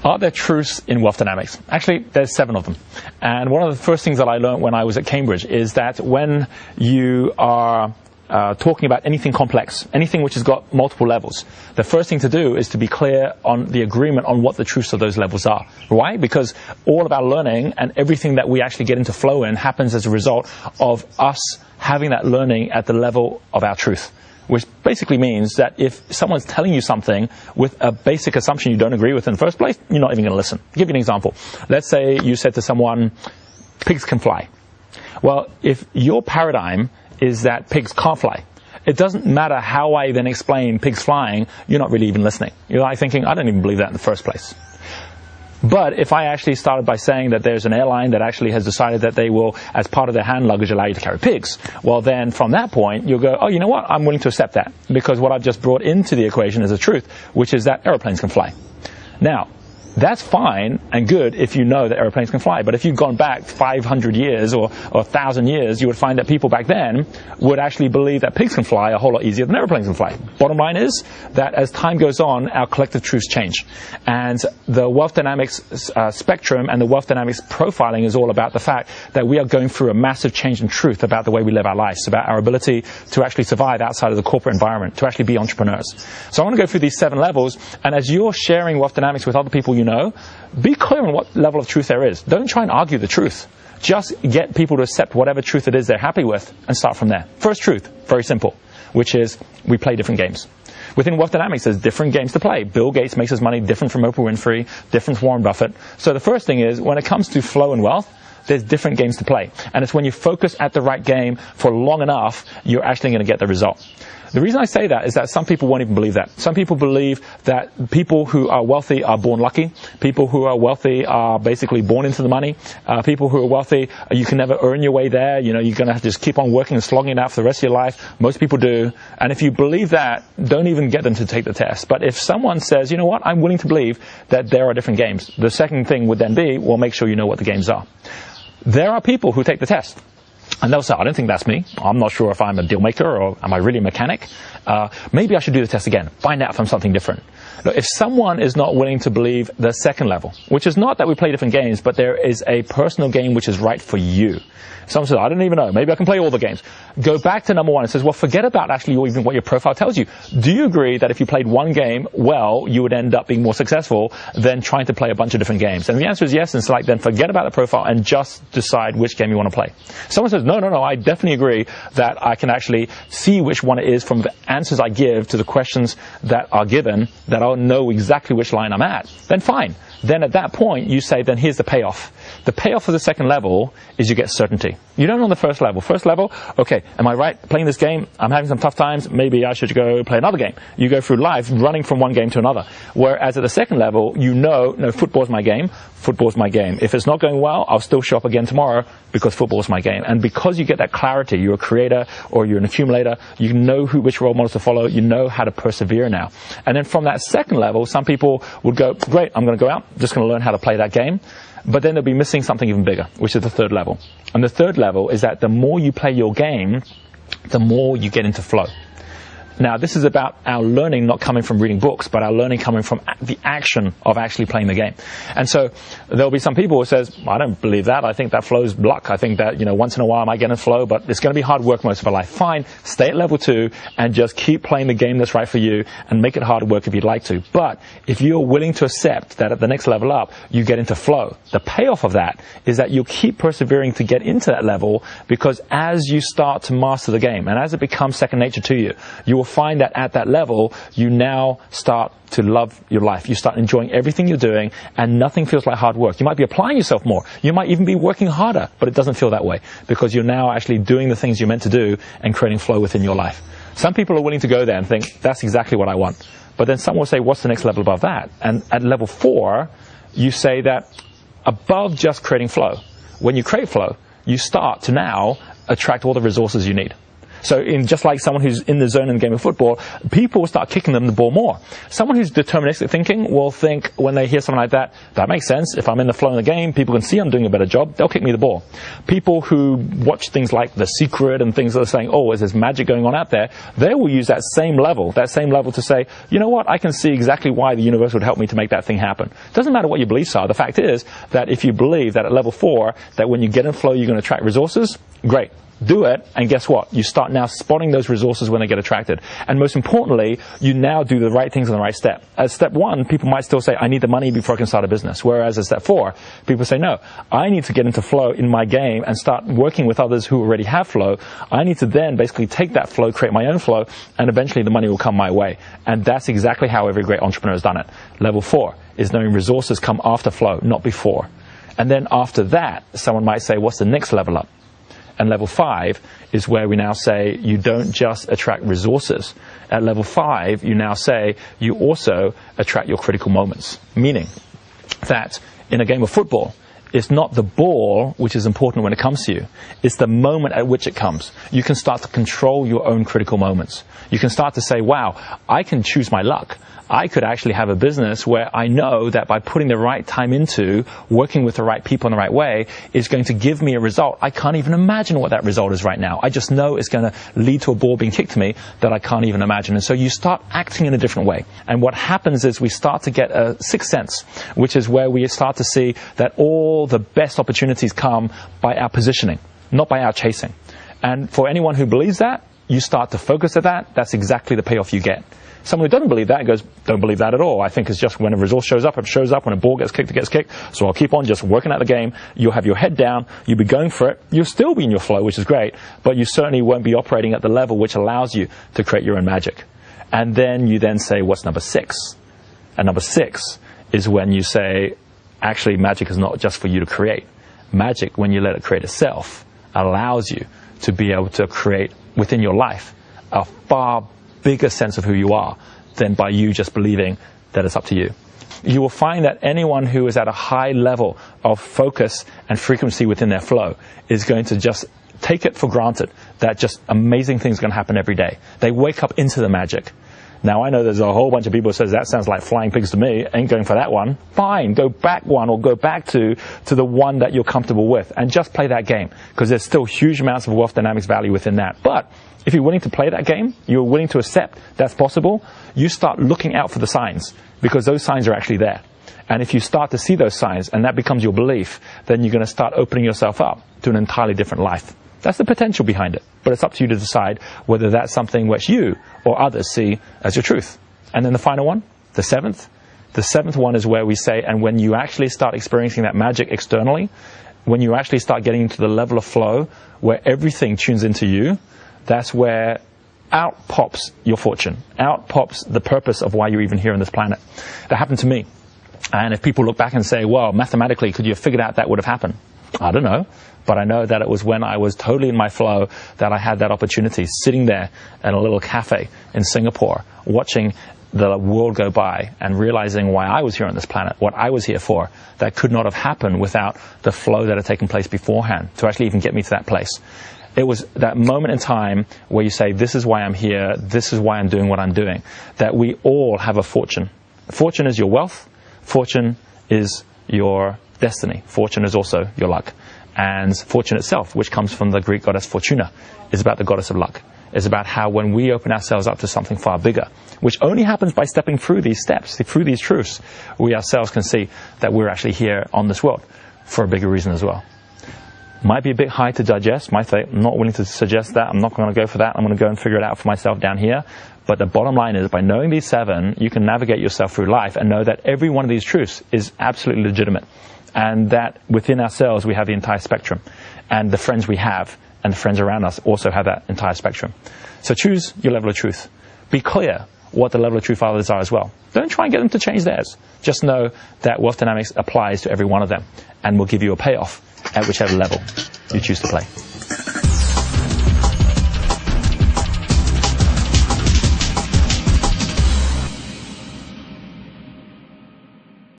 Are there truths in wealth dynamics? Actually, there's 7 of them. And one of the first things that I learned when I was at Cambridge is that when you are talking about anything complex, anything which has got multiple levels, the first thing to do is to be clear on the agreement on what the truths of those levels are. Why? Because all of our learning and everything that we actually get into flow in happens as a result of us having that learning at the level of our truth. Which basically means that if someone's telling you something with a basic assumption you don't agree with in the first place, you're not even going to listen. I'll give you an example. Let's say you said to someone, pigs can fly. Well, if your paradigm is that pigs can't fly, it doesn't matter how I then explain pigs flying, you're not really even listening. You're like thinking, I don't even believe that in the first place. But if I actually started by saying that there's an airline that actually has decided that they will, as part of their hand luggage, allow you to carry pigs, well then from that point you'll go, oh, you know what, I'm willing to accept that, because what I've just brought into the equation is a truth, which is that aeroplanes can fly. Now, that's fine and good if you know that airplanes can fly. But if you've gone back 500 years or 1,000 years, you would find that people back then would actually believe that pigs can fly a whole lot easier than airplanes can fly. Bottom line is that as time goes on, our collective truths change. And the wealth dynamics spectrum and the wealth dynamics profiling is all about the fact that we are going through a massive change in truth about the way we live our lives, about our ability to actually survive outside of the corporate environment, to actually be entrepreneurs. So I want to go through these 7 levels, and as you're sharing wealth dynamics with other people you know, be clear on what level of truth there is. Don't try and argue the truth. Just get people to accept whatever truth it is they're happy with and start from there. First truth, very simple, which is we play different games. Within wealth dynamics, there's different games to play. Bill Gates makes his money different from Oprah Winfrey, different from Warren Buffett. So the first thing is, when it comes to flow and wealth, there's different games to play. And it's when you focus at the right game for long enough, you're actually going to get the result. The reason I say that is that some people won't even believe that. Some people believe that people who are wealthy are born lucky. People who are wealthy are basically born into the money. People who are wealthy, you can never earn your way there. You know, you're going to have to just keep on working and slogging it out for the rest of your life. Most people do. And if you believe that, don't even get them to take the test. But if someone says, you know what, I'm willing to believe that there are different games, the second thing would then be, well, make sure you know what the games are. There are people who take the test. And they'll say, I don't think that's me. I'm not sure if I'm a deal maker or am I really a mechanic. Maybe I should do the test again. Find out if I'm something different. Look, if someone is not willing to believe the second level, which is not that we play different games, but there is a personal game which is right for you. Someone says, I don't even know. Maybe I can play all the games. Go back to number 1 and says, well, forget about actually even what your profile tells you. Do you agree that if you played one game well, you would end up being more successful than trying to play a bunch of different games? And the answer is yes. And so like, then forget about the profile and just decide which game you want to play. Someone says, no, I definitely agree that I can actually see which one it is from the answers I give to the questions that are given, that I'll know exactly which line I'm at. Then fine. Then at that point, you say, then here's the payoff. The payoff of the second level is you get certainty. You don't on the first level. First level, okay, am I right playing this game? I'm having some tough times. Maybe I should go play another game. You go through life running from one game to another. Whereas at the second level, you know, no, football's my game. Football's my game. If it's not going well, I'll still show up again tomorrow because football's my game. And because you get that clarity, you're a creator or you're an accumulator, you know which role models to follow, you know how to persevere now. And then from that second level, some people would go, great, I'm going to go out, just going to learn how to play that game. But then they'll be missing something even bigger, which is the third level. And the third level is that the more you play your game, the more you get into flow. Now, this is about our learning not coming from reading books, but our learning coming from the action of actually playing the game. And so there'll be some people who says, I don't believe that. I think that flow's luck. I think that, once in a while I might get in flow, but it's going to be hard work most of our life. Fine, stay at level 2 and just keep playing the game that's right for you and make it hard work if you'd like to. But if you're willing to accept that at the next level up, you get into flow, the payoff of that is that you'll keep persevering to get into that level, because as you start to master the game and as it becomes second nature to you, you will find that at that level, you now start to love your life. You start enjoying everything you're doing, and nothing feels like hard work. You might be applying yourself more. You might even be working harder, but it doesn't feel that way because you're now actually doing the things you're meant to do and creating flow within your life. Some people are willing to go there and think, that's exactly what I want. But then some will say, what's the next level above that? And at level 4, you say that above just creating flow, when you create flow, you start to now attract all the resources you need. So just like someone who's in the zone in the game of football, people will start kicking them the ball more. Someone who's deterministic thinking will think when they hear something like that, that makes sense. If I'm in the flow of the game, people can see I'm doing a better job, they'll kick me the ball. People who watch things like The Secret and things that are saying, oh, is there's magic going on out there, they will use that same level to say, you know what, I can see exactly why the universe would help me to make that thing happen. It doesn't matter what your beliefs are. The fact is that if you believe that at level 4, that when you get in flow, you're going to attract resources, great. Do it, and guess what? You start now spotting those resources when they get attracted. And most importantly, you now do the right things in the right step. At step 1, people might still say, I need the money before I can start a business. Whereas at step 4, people say, no, I need to get into flow in my game and start working with others who already have flow. I need to then basically take that flow, create my own flow, and eventually the money will come my way. And that's exactly how every great entrepreneur has done it. Level 4 is knowing resources come after flow, not before. And then after that, someone might say, what's the next level up? And level 5 is where we now say you don't just attract resources. At level 5, you now say you also attract your critical moments. Meaning that in a game of football, it's not the ball which is important when it comes to you. It's the moment at which it comes. You can start to control your own critical moments. You can start to say, wow, I can choose my luck. I could actually have a business where I know that by putting the right time into working with the right people in the right way is going to give me a result. I can't even imagine what that result is right now. I just know it's going to lead to a ball being kicked to me that I can't even imagine. And so you start acting in a different way. And what happens is we start to get a sixth sense, which is where we start to see that all the best opportunities come by our positioning, not by our chasing. And for anyone who believes that, you start to focus at that, that's exactly the payoff you get. Someone who doesn't believe that goes, don't believe that at all. I think it's just when a resource shows up, it shows up. When a ball gets kicked, it gets kicked. So I'll keep on just working at the game. You'll have your head down. You'll be going for it. You'll still be in your flow, which is great. But you certainly won't be operating at the level which allows you to create your own magic. And then you then say, what's number 6? And number 6 is when you say, actually, magic is not just for you to create. Magic, when you let it create itself, allows you to be able to create within your life a far bigger sense of who you are than by you just believing that it's up to you. You will find that anyone who is at a high level of focus and frequency within their flow is going to just take it for granted that just amazing things are going to happen every day. They wake up into the magic. Now, I know there's a whole bunch of people who says that sounds like flying pigs to me. Ain't going for that one. Fine, go back one or go back to the one that you're comfortable with and just play that game, because there's still huge amounts of wealth dynamics value within that. But if you're willing to play that game, you're willing to accept that's possible, you start looking out for the signs, because those signs are actually there. And if you start to see those signs and that becomes your belief, then you're going to start opening yourself up to an entirely different life. That's the potential behind it. But it's up to you to decide whether that's something which you or others see as your truth. And then the final one, the seventh. The seventh one is where we say, and when you actually start experiencing that magic externally, when you actually start getting into the level of flow where everything tunes into you, that's where out pops your fortune. Out pops the purpose of why you're even here on this planet. That happened to me. And if people look back and say, well, mathematically, could you have figured out that would have happened? I don't know. But I know that it was when I was totally in my flow that I had that opportunity, sitting there in a little cafe in Singapore, watching the world go by and realizing why I was here on this planet, what I was here for. That could not have happened without the flow that had taken place beforehand to actually even get me to that place. It was that moment in time where you say, this is why I'm here, this is why I'm doing what I'm doing, that we all have a fortune. Fortune is your wealth. Fortune is your destiny. Fortune is also your luck. And fortune itself, which comes from the Greek goddess Fortuna, is about the goddess of luck. It's about how when we open ourselves up to something far bigger, which only happens by stepping through these steps, through these truths, we ourselves can see that we're actually here on this world for a bigger reason as well. Might be a bit high to digest. Might say, I'm not willing to suggest that. I'm not going to go for that. I'm going to go and figure it out for myself down here. But the bottom line is, by knowing these 7, you can navigate yourself through life and know that every one of these truths is absolutely legitimate. And that within ourselves, we have the entire spectrum. And the friends we have and the friends around us also have that entire spectrum. So choose your level of truth. Be clear what the level of truth others are as well. Don't try and get them to change theirs. Just know that wealth dynamics applies to every one of them and will give you a payoff at whichever level you choose to play.